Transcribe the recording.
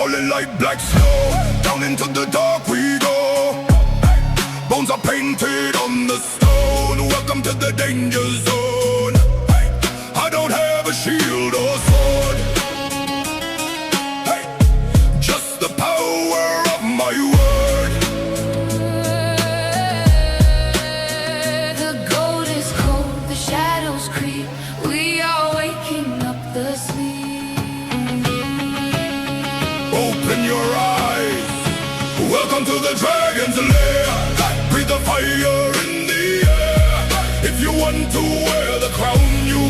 falling like black snow. Down into the dark we go. Bones are painted on the stone. Welcome to the danger zone. I don't have a shield or sword, just the power of my word. The gold is cold, the shadows creep. We are waking up the sleep. Open your eyes. Welcome to the dragon's lair. Breathe the fire in the air. If you want to wear the crown, you